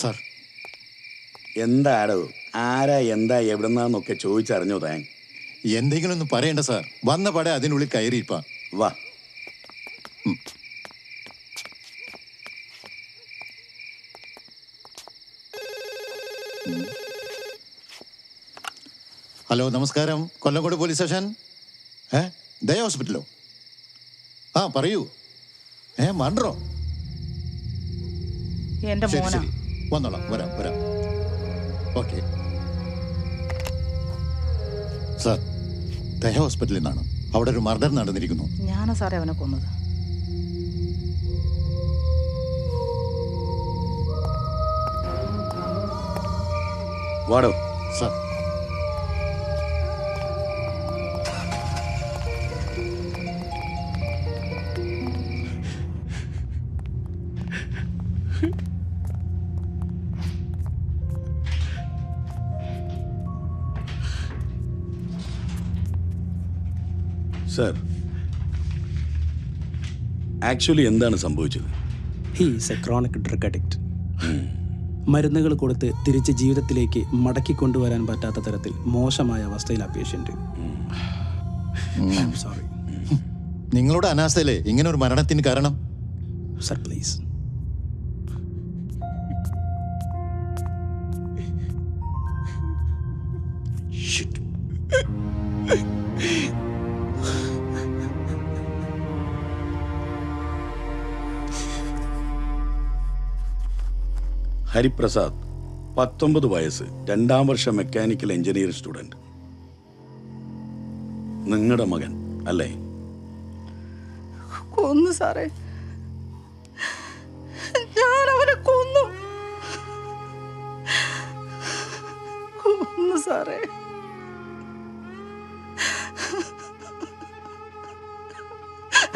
Sir. എന്താടോ, ആരാ എന്താ എവിടുന്നാന്നൊക്കെ ചോദിച്ചറിഞ്ഞോ താൻ? എന്തെങ്കിലും ഒന്ന് പറയണ്ട സാർ. വന്ന പടം അതിനുള്ളിൽ കയറിയിപ്പാ. വാ. ഹലോ, നമസ്കാരം. Kollengode police station. ദയ ഹോസ്പിറ്റലോ? ആ പറയൂ. മൺട്രോ? ശരി ശരി, വന്നോളാം. വരാം. ഓക്കെ സാർ, ദയ ഹോസ്പിറ്റലിൽ നിന്നാണ്. അവിടെ ഒരു മർഡർ നടന്നിരിക്കുന്നു. ഞാനാ സാറേ അവനെ കൊന്നത്. വാടോ. സാർ, സർ, ആക്ച്വലി എന്താണ് സംഭവിച്ചത്? He is A chronic drug addict. മരുന്നുകൾ കൊടുത്ത് തിരിച്ച് ജീവിതത്തിലേക്ക് മടക്കി കൊണ്ടുവരാൻ പറ്റാത്ത തരത്തിൽ മോശമായ അവസ്ഥയിൽ ആ പേഷ്യൻ്റ്. സോറി. നിങ്ങളുടെ അനാസ്ഥയിലെ ഇങ്ങനെ ഒരു മരണത്തിന് കാരണം? Sir please. ഹരിപ്രസാദ്, 19 വയസ്സ്, 2ാം വർഷ മെക്കാനിക്കൽ എഞ്ചിനീയറിംഗ് സ്റ്റുഡന്റ്. നിങ്ങളുടെ മകൻ അല്ലേ? കൊന്നു സാറേ, ഞാൻ അവനെ കൊന്നു സാറേ.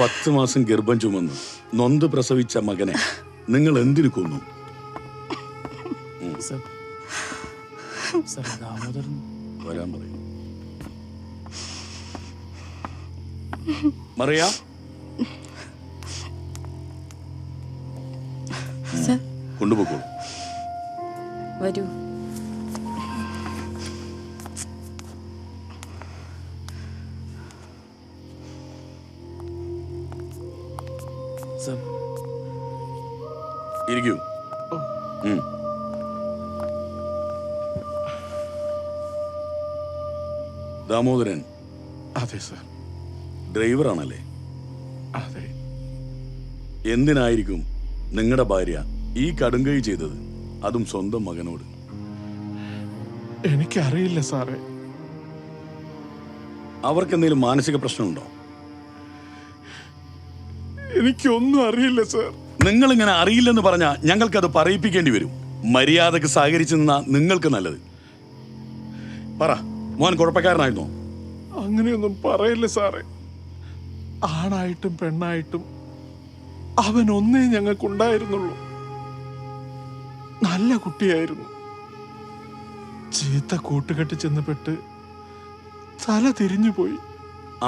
10 മാസം ഗർഭം ചുമന്നു നൊന്ത് പ്രസവിച്ച മകനെ നിങ്ങൾ എന്തിനു കൊന്നു? വരാൻ പറയും. മറിയ, കൊണ്ടുപോക്കോളൂ. വരൂ. ഇരിക്കൂ. ദാമോദരൻ? അതെ സർ. ഡ്രൈവറാണല്ലേ? അതെ. എന്തിനായിരിക്കും നിങ്ങളുടെ ഭാര്യ ഈ കടുങ്കൈ ചെയ്തത്, അതും സ്വന്തം മകനോട്? എനിക്കറിയില്ല സാറേ. അവർക്ക് എന്തെങ്കിലും മാനസിക പ്രശ്നമുണ്ടോ? എനിക്കൊന്നും അറിയില്ല സർ. നിങ്ങൾ ഇങ്ങനെ അറിയില്ലെന്ന് പറഞ്ഞാൽ ഞങ്ങൾക്കത് പറയിപ്പിക്കേണ്ടി വരും. മര്യാദക്ക് സഹകരിച്ചു നിന്നാ നിങ്ങൾക്ക് നല്ലത്. പറ, മോൻ കുഴപ്പക്കാരനായിരുന്നോ? അങ്ങനെയൊന്നും പറയില്ല സാറേ. ആണായിട്ടും പെണ്ണായിട്ടും അവൻ ഒന്നേ ഞങ്ങൾക്കുണ്ടായിരുന്നുള്ളൂ. നല്ല കുട്ടിയായിരുന്നു. ചീത്ത കൂട്ടുകെട്ട് ചെന്നപ്പെട്ട് തല തിരിഞ്ഞുപോയി.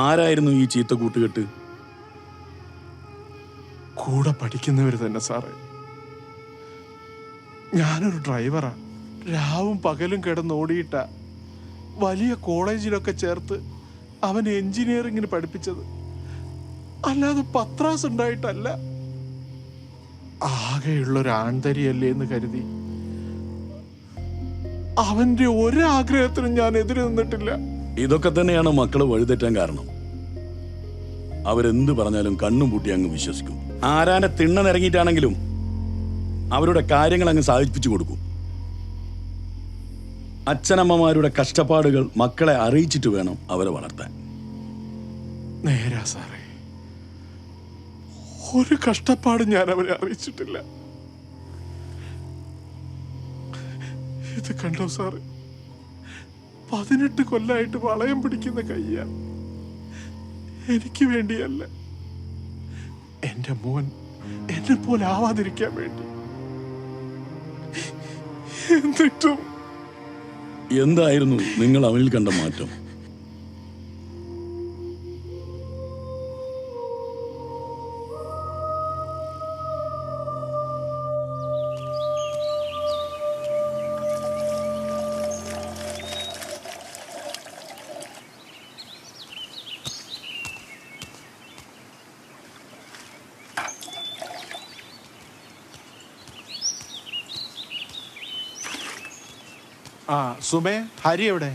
ആരായിരുന്നു ഈ ചീത്ത കൂട്ടുകെട്ട്? കൂടെ പഠിക്കുന്നവര് തന്നെ സാറേ. ഞാനൊരു ഡ്രൈവറാ. രാവും പകലും കിടന്നോടിയിട്ട വലിയ കോളേജിലൊക്കെ ചേർത്ത് അവൻ എഞ്ചിനീയറിങ്ങിന് പഠിപ്പിച്ചത്. അല്ലാതെ പത്രാസ് ഉണ്ടായിട്ടല്ല. ആകെയുള്ളൊരു ആൺതരിയല്ലേ എന്ന് കരുതി അവന്റെ ഒരാഗ്രഹത്തിനും ഞാൻ എതിര് നിന്നിട്ടില്ല. ഇതൊക്കെ തന്നെയാണ് മക്കള് വഴിതെറ്റാൻ കാരണം. അവരെന്ത് പറഞ്ഞാലും കണ്ണും പൂട്ടി അങ്ങ് വിശ്വസിക്കും. ആരാന്റെ തിണ്ണ നിറങ്ങിയിട്ടാണെങ്കിലും അവരുടെ കാര്യങ്ങൾ അങ്ങ് സാധിപ്പിച്ചു കൊടുക്കും. അച്ഛനമ്മമാരുടെ കഷ്ടപ്പാടുകൾ മക്കളെ അറിയിച്ചിട്ട് വേണം അവരെ വളർത്താൻ. നേരാ സാറേ. ഒരു കഷ്ടപ്പാടും ഞാൻ അവരെ അറിയിച്ചിട്ടില്ല. ഇത് കണ്ടോ സാറ്, 18 കൊല്ലായിട്ട് വളയം പിടിക്കുന്ന കയ്യാ. എനിക്ക് വേണ്ടിയല്ല, എന്റെ മോൻ എന്നെ പോലെ ആവാതിരിക്കാൻ വേണ്ടി. എന്നിട്ടും എന്തായിരുന്നു നിങ്ങൾ അവനിൽ കണ്ട മാറ്റം? ആ സുമേ, ഹരി എവിടെ?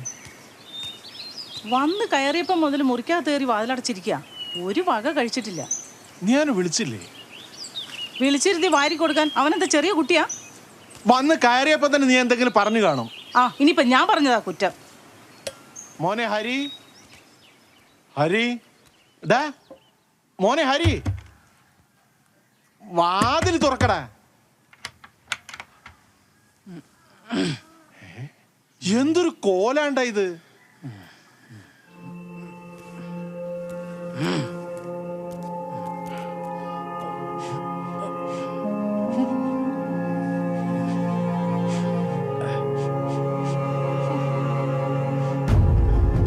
വന്ന് കയറിയപ്പം മുതൽ മുറിക്കകത്ത് കയറി വാതിലടച്ചിരിക്കുക. ഒരു വക കഴിച്ചിട്ടില്ല. ഞാൻ വിളിച്ചില്ലേ? വിളിച്ചിരുത്തി വാരി കൊടുക്കാൻ. അവനെന്താ ചെറിയ കുട്ടിയാ? വന്ന് കയറിയപ്പോ തന്നെ നീ എന്തെങ്കിലും പറഞ്ഞു കാണും. ആ ഇനിയിപ്പം ഞാൻ പറഞ്ഞതാ കുറ്റം. മോനെ ഹരി, ഹരി, ഡാ മോനെ ഹരി, വാതിൽ തുറക്കടാ. എന്തൊരു കോലാണ്ട ഇത്.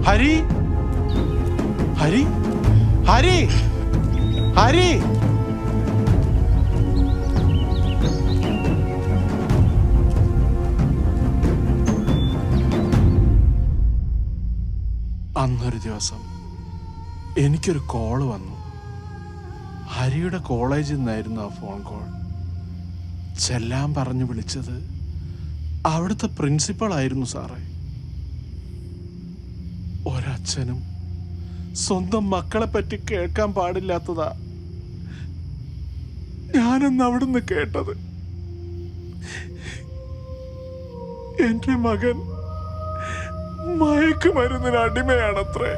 ഹരി, ഹരി, ഹരി, ഹരി. അന്നൊരു ദിവസം എനിക്കൊരു കോള് വന്നു. ഹരിയുടെ കോളേജിൽ നിന്നായിരുന്നു ആ ഫോൺ കോൾ. ചെല്ലാൻ പറഞ്ഞു വിളിച്ചത് അവിടുത്തെ പ്രിൻസിപ്പൾ ആയിരുന്നു സാറേ. ഒരച്ഛനും സ്വന്തം മക്കളെ പറ്റി കേൾക്കാൻ പാടില്ലാത്തതാ ഞാനെന്ന് അവിടുന്ന് കേട്ടത്. എന്റെ മകൻ മയക്കുമരുന്നിന് അടിമയാണത്രേ.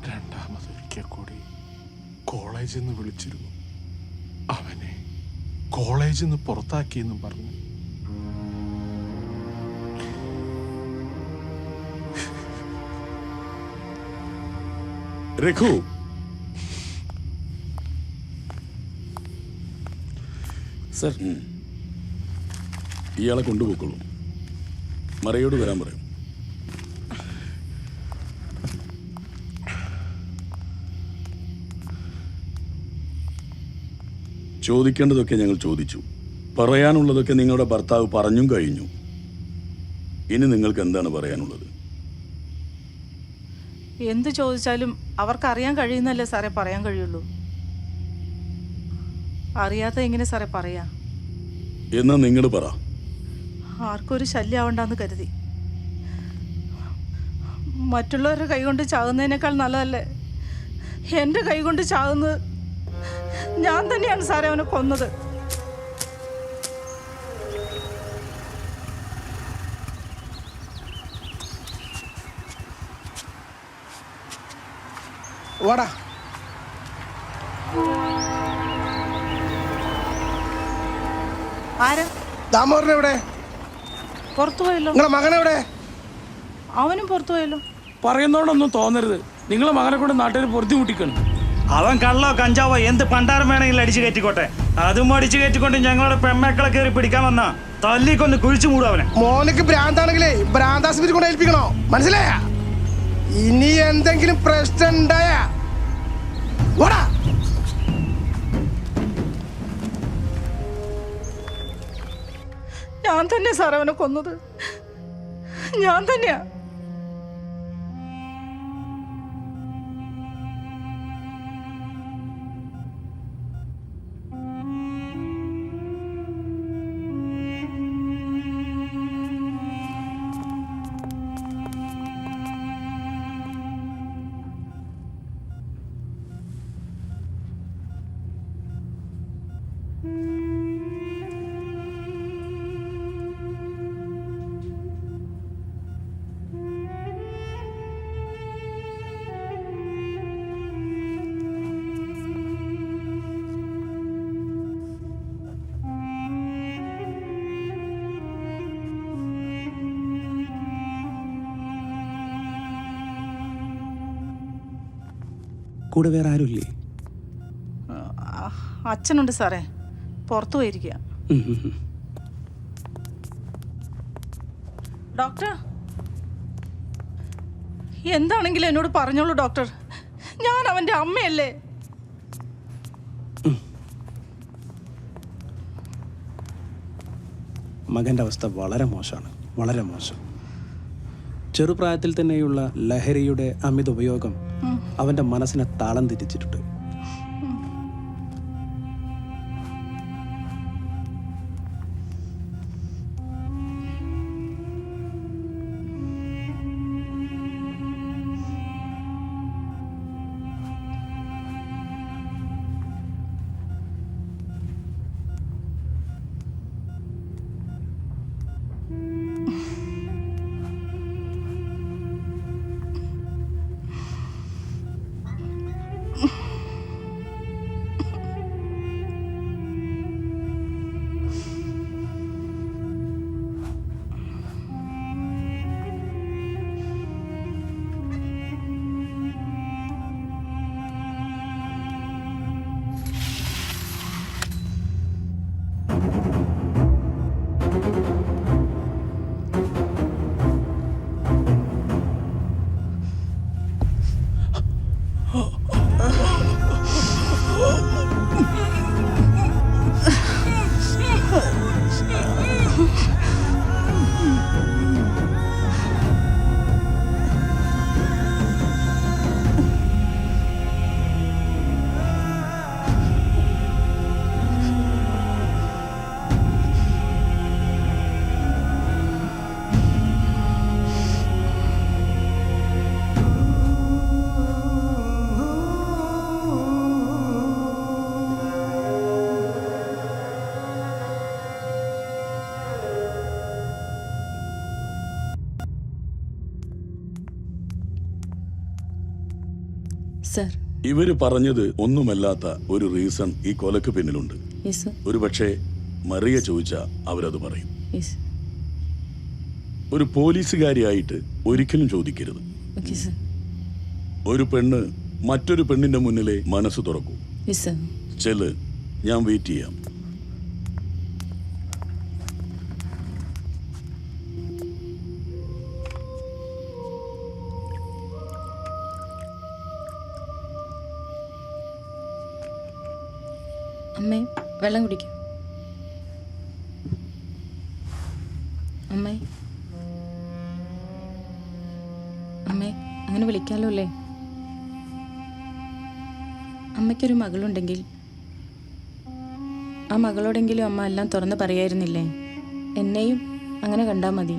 രണ്ടാമതൊരിക്കൽ കൂടി കോളേജിൽ നിന്ന് വിളിച്ചിരുന്നു. അവനെ കോളേജിൽ നിന്ന് പുറത്താക്കിയെന്നും പറഞ്ഞു. രഘു, സർ, ഇയാളെ കൊണ്ടുപോയിക്കോളൂ. മറയോട് വരാൻ പറയും. ചോദിക്കേണ്ടതൊക്കെ ഞങ്ങൾ ചോദിച്ചു. പറയാനുള്ളതൊക്കെ നിങ്ങളുടെ ഭർത്താവ് പറഞ്ഞും കഴിഞ്ഞു. ഇനി നിങ്ങൾക്ക് എന്താണ് പറയാനുള്ളത്? എന്ത് ചോദിച്ചാലും അവർക്ക് അറിയാൻ കഴിയുന്നല്ലേ സാറേ പറയാൻ കഴിയുള്ളൂ. അറിയാത്ത എങ്ങനെ സാറേ പറയാ? എന്നാ നിങ്ങൾ പറ. ആർക്കൊരു ശല്യമാവണ്ടെന്ന് കരുതി. മറ്റുള്ളവരുടെ കൈകൊണ്ട് ചാകുന്നതിനേക്കാൾ നല്ലതല്ലേ എൻ്റെ കൈകൊണ്ട് ചാകുന്നത്? ഞാൻ തന്നെയാണ് സാറേ അവനെ കൊന്നത്. വാടാ. ആരാ? ദാമോദരൻ എവിടെ? പുറത്തു പോയല്ലോ. നിങ്ങളെ മകനെവിടെ? അവനും പുറത്തു പോയല്ലോ. പറയുന്നോടൊന്നും തോന്നരുത്. നിങ്ങളെ മകനെ കൊണ്ട് നാട്ടുകാർ പൊറുതി മുട്ടിക്കണം. അവൻ കള്ളോ കഞ്ചാവോ എന്ത് പണ്ടാരം വേണമെങ്കിലും അടിച്ചു കയറ്റിക്കോട്ടെ. അതും അടിച്ചു കയറ്റിക്കൊണ്ട് ഞങ്ങളുടെ പെമ്മക്കളെ കയറി പിടിക്കാൻ വന്ന തല്ലിക്കൊന്ന് കുഴിച്ചു മൂടും അവനെ. മോനക്ക് ഭ്രാന്താണെങ്കിലേ ഭ്രാന്താശുപത്രി കൊണ്ട് ഏൽപ്പിക്കണോ? മനസ്സിലായ? ഇനി എന്തെങ്കിലും പ്രശ്നം ഉണ്ടായ ഓടാ. ഞാൻ തന്നെ സാറേ അവനെ കൊന്നത്. ഞാൻ തന്നെയാ. കൂടെ വേറെ ആരുമില്ലേ? അച്ഛനുണ്ട് സാറേ, പുറത്തു പോയിരിക്കുക. ഡോക്ടർ, എന്താണെങ്കിലും എന്നോട് പറഞ്ഞോളൂ ഡോക്ടർ. ഞാൻ അവൻ്റെ അമ്മയല്ലേ? മകൻ്റെ അവസ്ഥ വളരെ മോശമാണ്, വളരെ മോശം. ചെറുപ്രായത്തിൽ തന്നെയുള്ള ലഹരിയുടെ അമിത ഉപയോഗം അവൻ്റെ മനസ്സിനെ താളം തെറ്റിച്ചിട്ടുണ്ട്. സർ, ഇവര് പറഞ്ഞത് ഒന്നുമല്ലാത്ത ഒരു റീസൺ ഈ കൊലക്ക് പിന്നിലുണ്ട്. ഒരു പക്ഷേ മറിയ ചോദിച്ചാ അവരത് പറയും. ഒരു പോലീസുകാരിയായിട്ട് ഒരിക്കലും ചോദിക്കരുത്. ഒരു പെണ്ണ് മറ്റൊരു പെണ്ണിന്റെ മുന്നിലെ മനസ്സ് തുറക്കൂ. ചെല്, ഞാൻ വെയിറ്റ് ചെയ്യാം. അമ്മേ, വെള്ളം കുടിക്കും. അമ്മേ, അമ്മേ, അങ്ങനെ വിളിക്കാലോ അല്ലേ? അമ്മയ്ക്കൊരു മകളുണ്ടെങ്കിൽ ആ മകളോടെങ്കിലും അമ്മ എല്ലാം തുറന്ന് പറയായിരുന്നില്ലേ? എന്നെയും അങ്ങനെ കണ്ടാൽ മതി.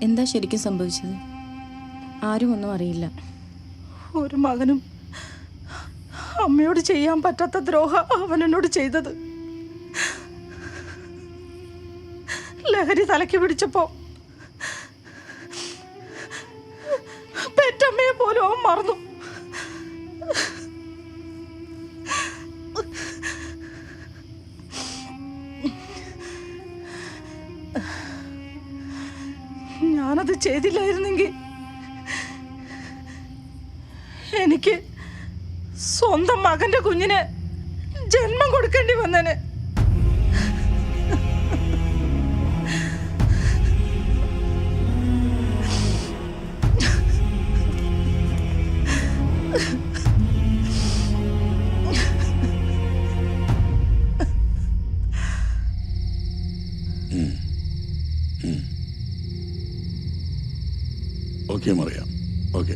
എന്താ ശരിക്കും സംഭവിച്ചത്? ആരും ഒന്നും അറിയില്ല. ഒരു മകനും അമ്മയോട് ചെയ്യാൻ പറ്റാത്ത ദ്രോഹം അവൻ എന്നോട് ചെയ്തത്. ലഹരി തലയ്ക്ക് പിടിച്ചപ്പോ പെറ്റമ്മയെ പോലും അവൻ മറന്നു. ഞാനത് ചെയ്തില്ലായിരുന്നെങ്കിൽ എനിക്ക് സ്വന്തം മകന്റെ കുഞ്ഞിന് ജന്മം കൊടുക്കേണ്ടി വന്നേനെ. ഓക്കെ മറിയാം, ഓക്കെ.